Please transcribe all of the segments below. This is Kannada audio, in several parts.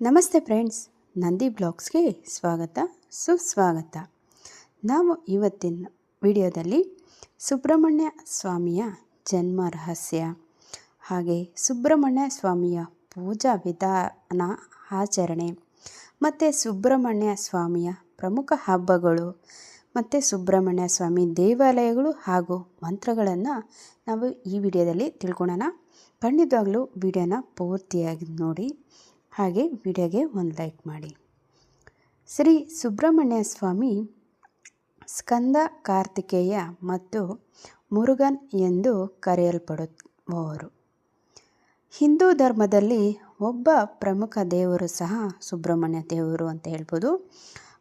ನಮಸ್ತೆ ಫ್ರೆಂಡ್ಸ್, ನಂದಿ ಬ್ಲಾಗ್ಸ್ಗೆ ಸ್ವಾಗತ ಸುಸ್ವಾಗತ. ನಾವು ಇವತ್ತಿನ ವಿಡಿಯೋದಲ್ಲಿ ಸುಬ್ರಹ್ಮಣ್ಯ ಸ್ವಾಮಿಯ ಜನ್ಮ ರಹಸ್ಯ, ಹಾಗೆ ಸುಬ್ರಹ್ಮಣ್ಯ ಸ್ವಾಮಿಯ ಪೂಜಾ ವಿಧಾನ ಆಚರಣೆ ಮತ್ತು ಸುಬ್ರಹ್ಮಣ್ಯ ಸ್ವಾಮಿಯ ಪ್ರಮುಖ ಹಬ್ಬಗಳು ಮತ್ತು ಸುಬ್ರಹ್ಮಣ್ಯ ಸ್ವಾಮಿ ದೇವಾಲಯಗಳು ಹಾಗೂ ಮಂತ್ರಗಳನ್ನು ನಾವು ಈ ವಿಡಿಯೋದಲ್ಲಿ ತಿಳ್ಕೊಳ್ಳೋಣ. ಖಂಡಿತವಾಗ್ಲೂ ವಿಡಿಯೋನ ಪೂರ್ತಿಯಾಗಿ ನೋಡಿ, ಹಾಗೆ ವಿಡಿಯೋಗೆ ಒಂದು ಲೈಕ್ ಮಾಡಿ. ಶ್ರೀ ಸುಬ್ರಹ್ಮಣ್ಯ ಸ್ವಾಮಿ ಸ್ಕಂದ, ಕಾರ್ತಿಕೇಯ ಮತ್ತು ಮುರುಗನ್ ಎಂದು ಕರೆಯಲ್ಪಡುವವರು. ಹಿಂದೂ ಧರ್ಮದಲ್ಲಿ ಒಬ್ಬ ಪ್ರಮುಖ ದೇವರು ಸಹ ಸುಬ್ರಹ್ಮಣ್ಯ ದೇವರು ಅಂತ ಹೇಳ್ಬೋದು.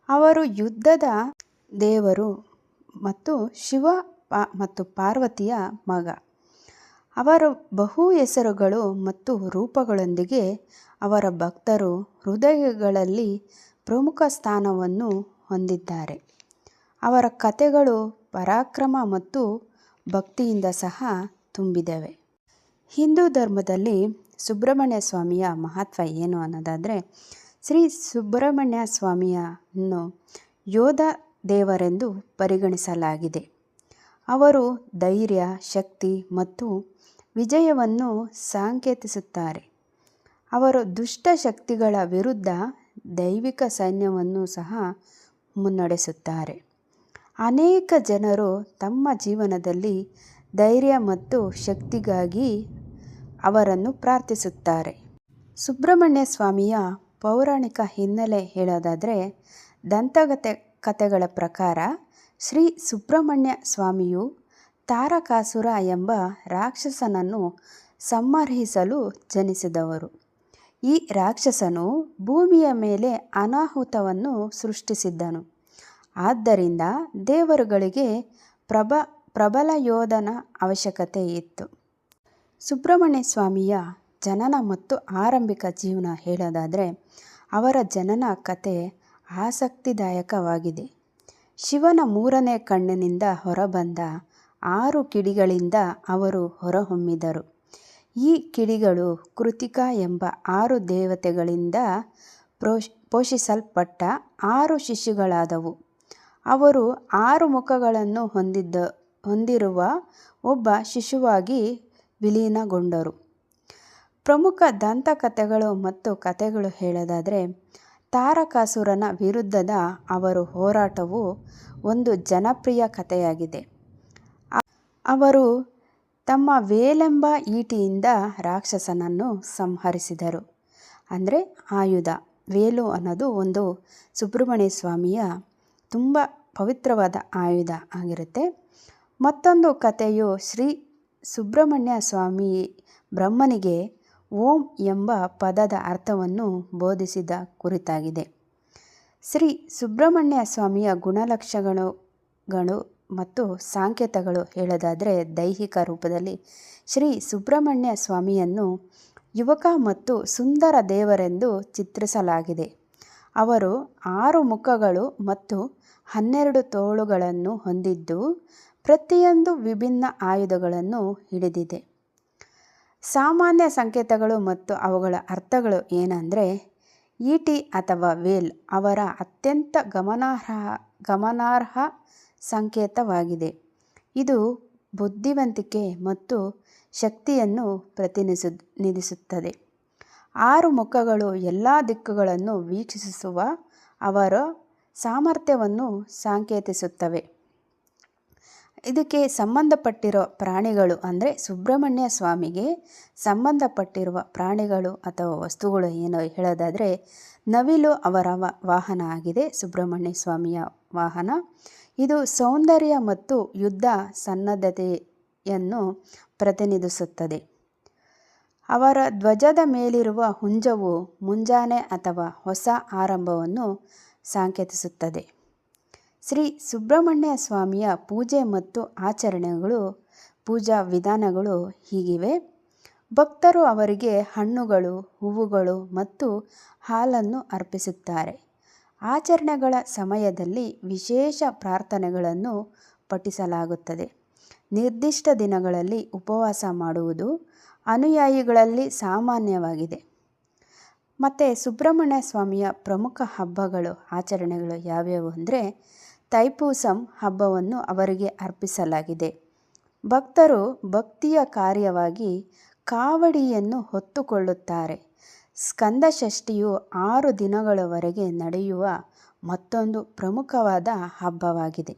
ಅವರು ಯುದ್ಧದ ದೇವರು ಮತ್ತು ಶಿವ ಮತ್ತು ಪಾರ್ವತಿಯ ಮಗ. ಅವರ ಬಹು ಹೆಸರುಗಳು ಮತ್ತು ರೂಪಗಳೊಂದಿಗೆ ಅವರ ಭಕ್ತರು ಹೃದಯಗಳಲ್ಲಿ ಪ್ರಮುಖ ಸ್ಥಾನವನ್ನು ಹೊಂದಿದ್ದಾರೆ. ಅವರ ಕಥೆಗಳು ಪರಾಕ್ರಮ ಮತ್ತು ಭಕ್ತಿಯಿಂದ ಸಹ ತುಂಬಿದವೆ. ಹಿಂದೂ ಧರ್ಮದಲ್ಲಿ ಸುಬ್ರಹ್ಮಣ್ಯ ಸ್ವಾಮಿಯ ಮಹತ್ವ ಏನು ಅನ್ನೋದಾದರೆ, ಶ್ರೀ ಸುಬ್ರಹ್ಮಣ್ಯ ಸ್ವಾಮಿಯನ್ನು ಯೋಧ ದೇವರೆಂದು ಪರಿಗಣಿಸಲಾಗಿದೆ. ಅವರು ಧೈರ್ಯ, ಶಕ್ತಿ ಮತ್ತು ವಿಜಯವನ್ನು ಸಂಕೇತಿಸುತ್ತಾರೆ. ಅವರು ದುಷ್ಟ ಶಕ್ತಿಗಳ ವಿರುದ್ಧ ದೈವಿಕ ಸೈನ್ಯವನ್ನು ಸಹ ಮುನ್ನಡೆಸುತ್ತಾರೆ. ಅನೇಕ ಜನರು ತಮ್ಮ ಜೀವನದಲ್ಲಿ ಧೈರ್ಯ ಮತ್ತು ಶಕ್ತಿಗಾಗಿ ಅವರನ್ನು ಪ್ರಾರ್ಥಿಸುತ್ತಾರೆ. ಸುಬ್ರಹ್ಮಣ್ಯ ಸ್ವಾಮಿಯ ಪೌರಾಣಿಕ ಹಿನ್ನೆಲೆ ಹೇಳೋದಾದರೆ, ಕಥೆಗಳ ಪ್ರಕಾರ ಶ್ರೀ ಸುಬ್ರಹ್ಮಣ್ಯ ಸ್ವಾಮಿಯು ತಾರಕಾಸುರ ಎಂಬ ರಾಕ್ಷಸನನ್ನು ಸಂಹರಿಸಲು ಜನಿಸಿದವರು. ಈ ರಾಕ್ಷಸನು ಭೂಮಿಯ ಮೇಲೆ ಅನಾಹುತವನ್ನು ಸೃಷ್ಟಿಸಿದ್ದನು. ಆದ್ದರಿಂದ ದೇವರುಗಳಿಗೆ ಪ್ರಬಲ ಯೋಧನ ಅವಶ್ಯಕತೆ ಇತ್ತು. ಸುಬ್ರಹ್ಮಣ್ಯ ಸ್ವಾಮಿಯ ಜನನ ಮತ್ತು ಆರಂಭಿಕ ಜೀವನ ಹೇಳೋದಾದರೆ, ಅವರ ಜನನ ಕಥೆ ಆಸಕ್ತಿದಾಯಕವಾಗಿದೆ. ಶಿವನ ಮೂರನೇ ಕಣ್ಣಿನಿಂದ ಹೊರಬಂದ 6 ಕಿಡಿಗಳಿಂದ ಅವರು ಹೊರಹೊಮ್ಮಿದರು. ಈ ಕಿಡಿಗಳು ಕೃತಿಕಾ ಎಂಬ 6 ದೇವತೆಗಳಿಂದ ಪೋಷಿಸಲ್ಪಟ್ಟ 6 ಶಿಶುಗಳಾದವು. ಅವರು 6 ಮುಖಗಳನ್ನು ಹೊಂದಿರುವ ಒಬ್ಬ ಶಿಶುವಾಗಿ ವಿಲೀನಗೊಂಡರು. ಪ್ರಮುಖ ದಂತಕಥೆಗಳು ಮತ್ತು ಕಥೆಗಳು ಹೇಳೋದಾದರೆ, ತಾರಕಾಸುರನ ವಿರುದ್ಧದ ಅವರ ಹೋರಾಟವು ಒಂದು ಜನಪ್ರಿಯ ಕಥೆಯಾಗಿದೆ. ಅವರು ತಮ್ಮ ವೇಲೆಂಬ ಈಟಿಯಿಂದ ರಾಕ್ಷಸನನ್ನು ಸಂಹರಿಸಿದರು. ಅಂದರೆ ಆಯುಧ, ವೇಲು ಅನ್ನೋದು ಒಂದು ಸುಬ್ರಹ್ಮಣ್ಯ ಸ್ವಾಮಿಯ ತುಂಬ ಪವಿತ್ರವಾದ ಆಯುಧ ಆಗಿರುತ್ತೆ. ಮತ್ತೊಂದು ಕಥೆಯು ಶ್ರೀ ಸುಬ್ರಹ್ಮಣ್ಯ ಸ್ವಾಮಿ ಬ್ರಹ್ಮನಿಗೆ ಓಂ ಎಂಬ ಪದದ ಅರ್ಥವನ್ನು ಬೋಧಿಸಿದ ಕುರಿತಾಗಿದೆ. ಶ್ರೀ ಸುಬ್ರಹ್ಮಣ್ಯ ಸ್ವಾಮಿಯ ಗುಣಲಕ್ಷಣಗಳು ಮತ್ತು ಸಂಕೇತಗಳು ಹೇಳೋದಾದರೆ, ದೈಹಿಕ ರೂಪದಲ್ಲಿ ಶ್ರೀ ಸುಬ್ರಹ್ಮಣ್ಯ ಸ್ವಾಮಿಯನ್ನು ಯುವಕ ಮತ್ತು ಸುಂದರ ದೇವರೆಂದು ಚಿತ್ರಿಸಲಾಗಿದೆ. ಅವರು 6 ಮುಖಗಳು ಮತ್ತು 12 ತೋಳುಗಳನ್ನು ಹೊಂದಿದ್ದು, ಪ್ರತಿಯೊಂದು ವಿಭಿನ್ನ ಆಯುಧಗಳನ್ನು ಹಿಡಿದಿದೆ. ಸಾಮಾನ್ಯ ಸಂಕೇತಗಳು ಮತ್ತು ಅವುಗಳ ಅರ್ಥಗಳು ಏನಂದರೆ, ಈಟಿ ಅಥವಾ ವೇಲ್ ಅವರ ಅತ್ಯಂತ ಗಮನಾರ್ಹ ಸಂಕೇತವಾಗಿದೆ. ಇದು ಬುದ್ಧಿವಂತಿಕೆ ಮತ್ತು ಶಕ್ತಿಯನ್ನು ಪ್ರತಿನಿಧಿಸುತ್ತದೆ. 6 ಮುಖಗಳು ಎಲ್ಲ ದಿಕ್ಕುಗಳನ್ನು ವೀಕ್ಷಿಸುವ ಅವರ ಸಾಮರ್ಥ್ಯವನ್ನು ಸಂಕೇತಿಸುತ್ತವೆ. ಇದಕ್ಕೆ ಸಂಬಂಧಪಟ್ಟಿರೋ ಪ್ರಾಣಿಗಳು ಅಂದರೆ ಸುಬ್ರಹ್ಮಣ್ಯ ಸ್ವಾಮಿಗೆ ಸಂಬಂಧಪಟ್ಟಿರುವ ಪ್ರಾಣಿಗಳು ಅಥವಾ ವಸ್ತುಗಳು ಏನು ಹೇಳೋದಾದರೆ, ನವಿಲು ಅವರ ವಾಹನ ಆಗಿದೆ. ಸುಬ್ರಹ್ಮಣ್ಯ ಸ್ವಾಮಿಯ ವಾಹನ ಇದು ಸೌಂದರ್ಯ ಮತ್ತು ಯುದ್ಧ ಸನ್ನದ್ಧತೆಯನ್ನು ಪ್ರತಿನಿಧಿಸುತ್ತದೆ. ಅವರ ಧ್ವಜದ ಮೇಲಿರುವ ಹುಂಜವು ಮುಂಜಾನೆ ಅಥವಾ ಹೊಸ ಆರಂಭವನ್ನು ಸಂಕೇತಿಸುತ್ತದೆ. ಶ್ರೀ ಸುಬ್ರಹ್ಮಣ್ಯ ಸ್ವಾಮಿಯ ಪೂಜೆ ಮತ್ತು ಆಚರಣೆಗಳು, ಪೂಜಾ ವಿಧಾನಗಳು ಹೀಗಿವೆ. ಭಕ್ತರು ಅವರಿಗೆ ಹಣ್ಣುಗಳು, ಹೂವುಗಳು ಮತ್ತು ಹಾಲನ್ನು ಅರ್ಪಿಸುತ್ತಾರೆ. ಆಚರಣೆಗಳ ಸಮಯದಲ್ಲಿ ವಿಶೇಷ ಪ್ರಾರ್ಥನೆಗಳನ್ನು ಪಠಿಸಲಾಗುತ್ತದೆ. ನಿರ್ದಿಷ್ಟ ದಿನಗಳಲ್ಲಿ ಉಪವಾಸ ಮಾಡುವುದು ಅನುಯಾಯಿಗಳಲ್ಲಿ ಸಾಮಾನ್ಯವಾಗಿದೆ. ಮತ್ತು ಸುಬ್ರಹ್ಮಣ್ಯ ಸ್ವಾಮಿಯ ಪ್ರಮುಖ ಹಬ್ಬಗಳು ಆಚರಣೆಗಳು ಯಾವ್ಯಾವು ಅಂದರೆ ತೈಪೂಸಂ ಹಬ್ಬವನ್ನು ಅವರಿಗೆ ಅರ್ಪಿಸಲಾಗಿದೆ. ಭಕ್ತರು ಭಕ್ತಿಯ ಕಾರ್ಯವಾಗಿ ಕಾವಡಿಯನ್ನು ಹೊತ್ತುಕೊಳ್ಳುತ್ತಾರೆ. ಸ್ಕಂದಷಷ್ಠಿಯು 6 ದಿನಗಳವರೆಗೆ ನಡೆಯುವ ಮತ್ತೊಂದು ಪ್ರಮುಖವಾದ ಹಬ್ಬವಾಗಿದೆ.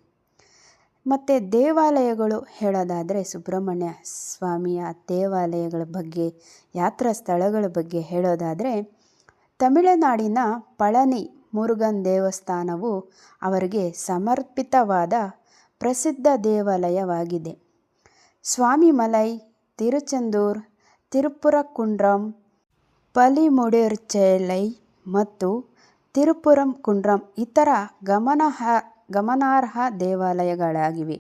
ಮತ್ತು ದೇವಾಲಯಗಳು ಹೇಳೋದಾದರೆ ಸುಬ್ರಹ್ಮಣ್ಯ ಸ್ವಾಮಿಯ ದೇವಾಲಯಗಳ ಬಗ್ಗೆ, ಯಾತ್ರಾ ಸ್ಥಳಗಳ ಬಗ್ಗೆ ಹೇಳೋದಾದರೆ ತಮಿಳುನಾಡಿನ ಪಳನಿ ಮುರುಗನ್ ದೇವಸ್ಥಾನವು ಅವರಿಗೆ ಸಮರ್ಪಿತವಾದ ಪ್ರಸಿದ್ಧ ದೇವಾಲಯವಾಗಿದೆ. ಸ್ವಾಮಿಮಲೈ, ತಿರುಚೆಂದೂರ್, ತಿರುಪುರಕುಂಡ್ರಂ, ಪಲಿಮುಡಿರ್ಚೆಲೈ ಮತ್ತು ತಿರುಪುರಂ ಕುಂಡ್ರಂ ಇತರ ಗಮನಾರ್ಹ ದೇವಾಲಯಗಳಾಗಿವೆ.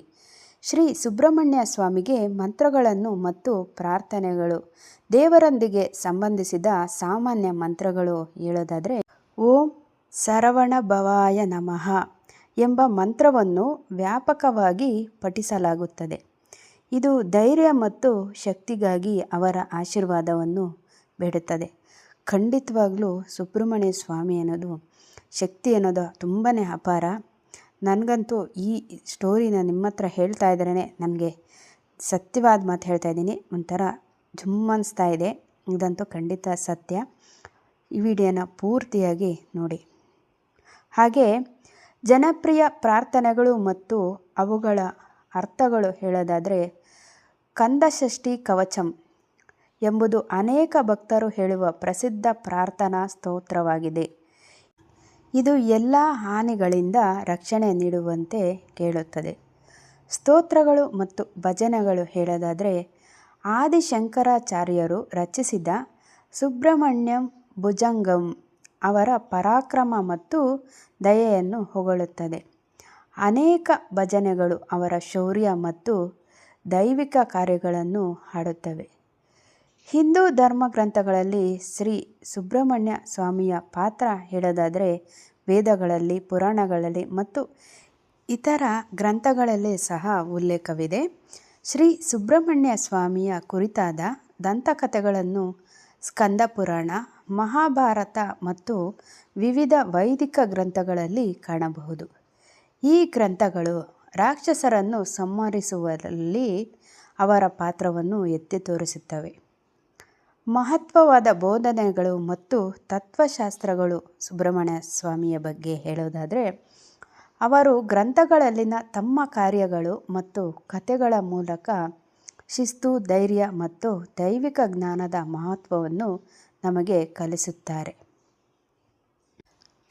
ಶ್ರೀ ಸುಬ್ರಹ್ಮಣ್ಯ ಸ್ವಾಮಿಗೆ ಮಂತ್ರಗಳನ್ನು ಮತ್ತು ಪ್ರಾರ್ಥನೆಗಳು. ದೇವರೊಂದಿಗೆ ಸಂಬಂಧಿಸಿದ ಸಾಮಾನ್ಯ ಮಂತ್ರಗಳು ಹೇಳೋದಾದರೆ ಓಂ ಸರವಣ ಭವಾಯ ನಮಃ ಎಂಬ ಮಂತ್ರವನ್ನು ವ್ಯಾಪಕವಾಗಿ ಪಠಿಸಲಾಗುತ್ತದೆ. ಇದು ಧೈರ್ಯ ಮತ್ತು ಶಕ್ತಿಗಾಗಿ ಅವರ ಆಶೀರ್ವಾದವನ್ನು ಬೇಡುತ್ತದೆ. ಖಂಡಿತವಾಗ್ಲೂ ಸುಬ್ರಹ್ಮಣ್ಯ ಸ್ವಾಮಿ ಅನ್ನೋದು ಶಕ್ತಿ ಅನ್ನೋದು ತುಂಬಾ ಅಪಾರ. ನನಗಂತೂ ಈ ಸ್ಟೋರಿನ ನಿಮ್ಮ ಹತ್ರ ಹೇಳ್ತಾ ಇದ್ರೇ ನನಗೆ ಸತ್ಯವಾದ ಮಾತು ಹೇಳ್ತಾ ಇದ್ದೀನಿ, ಒಂಥರ ಅನಿಸ್ತಾ ಇದೆ. ಇದಂತೂ ಖಂಡಿತ ಸತ್ಯ. ಈ ವಿಡಿಯೋನ ಪೂರ್ತಿಯಾಗಿ ನೋಡಿ. ಹಾಗೆ ಜನಪ್ರಿಯ ಪ್ರಾರ್ಥನೆಗಳು ಮತ್ತು ಅವುಗಳ ಅರ್ಥಗಳು ಹೇಳೋದಾದರೆ ಕಂದಷಷ್ಠಿ ಕವಚಂ ಎಂಬುದು ಅನೇಕ ಭಕ್ತರು ಹೇಳುವ ಪ್ರಸಿದ್ಧ ಪ್ರಾರ್ಥನಾ ಸ್ತೋತ್ರವಾಗಿದೆ. ಇದು ಎಲ್ಲ ಹಾನಿಗಳಿಂದ ರಕ್ಷಣೆ ನೀಡುವಂತೆ ಕೇಳುತ್ತದೆ. ಸ್ತೋತ್ರಗಳು ಮತ್ತು ಭಜನೆಗಳು ಹೇಳೋದಾದರೆ ಆದಿಶಂಕರಾಚಾರ್ಯರು ರಚಿಸಿದ ಸುಬ್ರಹ್ಮಣ್ಯಂ ಭುಜಂಗಂ ಅವರ ಪರಾಕ್ರಮ ಮತ್ತು ದಯೆಯನ್ನು ಹೊಗಳುತ್ತದೆ. ಅನೇಕ ಭಜನೆಗಳು ಅವರ ಶೌರ್ಯ ಮತ್ತು ದೈವಿಕ ಕಾರ್ಯಗಳನ್ನು ಹಾಡುತ್ತವೆ. ಹಿಂದೂ ಧರ್ಮ ಗ್ರಂಥಗಳಲ್ಲಿ ಶ್ರೀ ಸುಬ್ರಹ್ಮಣ್ಯ ಸ್ವಾಮಿಯ ಪಾತ್ರ ಹೇಳೋದಾದರೆ ವೇದಗಳಲ್ಲಿ, ಪುರಾಣಗಳಲ್ಲಿ ಮತ್ತು ಇತರ ಗ್ರಂಥಗಳಲ್ಲಿ ಸಹ ಉಲ್ಲೇಖವಿದೆ. ಶ್ರೀ ಸುಬ್ರಹ್ಮಣ್ಯ ಸ್ವಾಮಿಯ ಕುರಿತಾದ ದಂತಕಥೆಗಳನ್ನು ಸ್ಕಂದ ಪುರಾಣ, ಮಹಾಭಾರತ ಮತ್ತು ವಿವಿಧ ವೈದಿಕ ಗ್ರಂಥಗಳಲ್ಲಿ ಕಾಣಬಹುದು. ಈ ಗ್ರಂಥಗಳು ರಾಕ್ಷಸರನ್ನು ಸಂಹರಿಸುವಲ್ಲಿ ಅವರ ಪಾತ್ರವನ್ನು ಎತ್ತಿ ತೋರಿಸುತ್ತವೆ. ಮಹತ್ವವಾದ ಬೋಧನೆಗಳು ಮತ್ತು ತತ್ವಶಾಸ್ತ್ರಗಳು ಸುಬ್ರಹ್ಮಣ್ಯ ಸ್ವಾಮಿಯ ಬಗ್ಗೆ ಹೇಳೋದಾದರೆ ಅವರು ಗ್ರಂಥಗಳಲ್ಲಿನ ತಮ್ಮ ಕಾರ್ಯಗಳು ಮತ್ತು ಕಥೆಗಳ ಮೂಲಕ ಶಿಸ್ತು, ಧೈರ್ಯ ಮತ್ತು ದೈವಿಕ ಜ್ಞಾನದ ಮಹತ್ವವನ್ನು ನಮಗೆ ಕಲಿಸುತ್ತಾರೆ.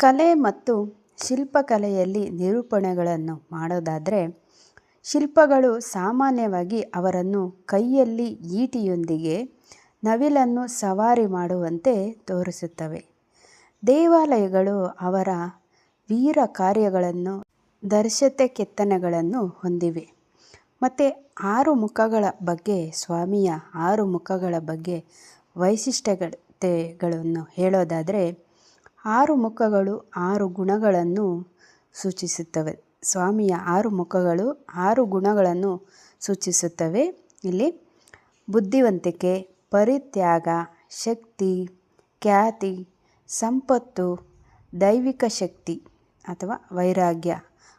ಕಲೆ ಮತ್ತು ಶಿಲ್ಪಕಲೆಯಲ್ಲಿ ನಿರೂಪಣೆಗಳನ್ನು ಮಾಡೋದಾದರೆ ಶಿಲ್ಪಗಳು ಸಾಮಾನ್ಯವಾಗಿ ಅವರನ್ನು ಕೈಯಲ್ಲಿ ಈಟಿಯೊಂದಿಗೆ ನವಿಲನ್ನು ಸವಾರಿ ಮಾಡುವಂತೆ ತೋರಿಸುತ್ತವೆ. ದೇವಾಲಯಗಳು ಅವರ ವೀರ ಕಾರ್ಯಗಳನ್ನು, ದರ್ಶತೆ ಕೆತ್ತನೆಗಳನ್ನು ಹೊಂದಿವೆ. ಮತ್ತು 6 ಮುಖಗಳ ಬಗ್ಗೆ, ಸ್ವಾಮಿಯ 6 ಮುಖಗಳ ಬಗ್ಗೆ ವೈಶಿಷ್ಟ್ಯತೆಗಳನ್ನು ಹೇಳೋದಾದರೆ 6 ಮುಖಗಳು 6 ಗುಣಗಳನ್ನು ಸೂಚಿಸುತ್ತವೆ. ಸ್ವಾಮಿಯ 6 ಮುಖಗಳು 6 ಗುಣಗಳನ್ನು ಸೂಚಿಸುತ್ತವೆ. ಇಲ್ಲಿ ಬುದ್ಧಿವಂತಿಕೆ, ಪರಿತ್ಯಾಗ, ಶಕ್ತಿ, ಖ್ಯಾತಿ, ಸಂಪತ್ತು, ದೈವಿಕ ಶಕ್ತಿ ಅಥವಾ ವೈರಾಗ್ಯ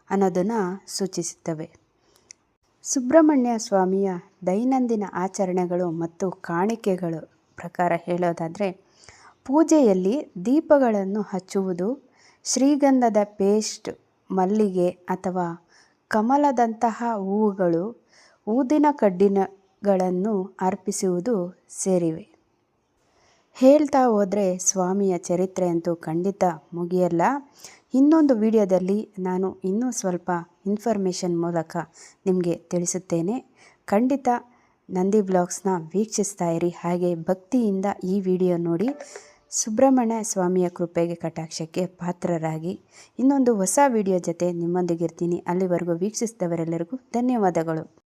ಅನ್ನೋದನ್ನು ಸೂಚಿಸುತ್ತವೆ. ಸುಬ್ರಹ್ಮಣ್ಯ ಸ್ವಾಮಿಯ ದೈನಂದಿನ ಆಚರಣೆಗಳು ಮತ್ತು ಕಾಣಿಕೆಗಳ ಪ್ರಕಾರ ಹೇಳೋದಾದರೆ ಪೂಜೆಯಲ್ಲಿ ದೀಪಗಳನ್ನು ಹಚ್ಚುವುದು, ಶ್ರೀಗಂಧದ ಪೇಸ್ಟ್, ಮಲ್ಲಿಗೆ ಅಥವಾ ಕಮಲದಂತಹ ಹೂವುಗಳು, ಊದಿನ ಕಡ್ಡಿಗಳನ್ನು ಅರ್ಪಿಸುವುದು ಸೇರಿವೆ. ಹೇಳ್ತಾ ಹೋದರೆ ಸ್ವಾಮಿಯ ಚರಿತ್ರೆ ಅಂತೂ ಖಂಡಿತ ಮುಗಿಯಲ್ಲ. ಇನ್ನೊಂದು ವಿಡಿಯೋದಲ್ಲಿ ನಾನು ಇನ್ನೂ ಸ್ವಲ್ಪ ಇನ್ಫಾರ್ಮೇಷನ್ ಮೂಲಕ ನಿಮಗೆ ತಿಳಿಸುತ್ತೇನೆ. ಖಂಡಿತ ನಂದಿ ಬ್ಲಾಗ್ಸ್ನ ವೀಕ್ಷಿಸ್ತಾ ಇರಿ. ಹಾಗೆ ಭಕ್ತಿಯಿಂದ ಈ ವಿಡಿಯೋ ನೋಡಿ ಸುಬ್ರಹ್ಮಣ್ಯ ಸ್ವಾಮಿಯ ಕೃಪೆಗೆ, ಕಟಾಕ್ಷಕ್ಕೆ ಪಾತ್ರರಾಗಿ ಇನ್ನೊಂದು ಹೊಸ ವಿಡಿಯೋ ಜೊತೆ ನಿಮ್ಮೊಂದಿಗಿರ್ತೀನಿ. ಅಲ್ಲಿವರೆಗೂ ವೀಕ್ಷಿಸಿದವರೆಲ್ಲರಿಗೂ ಧನ್ಯವಾದಗಳು.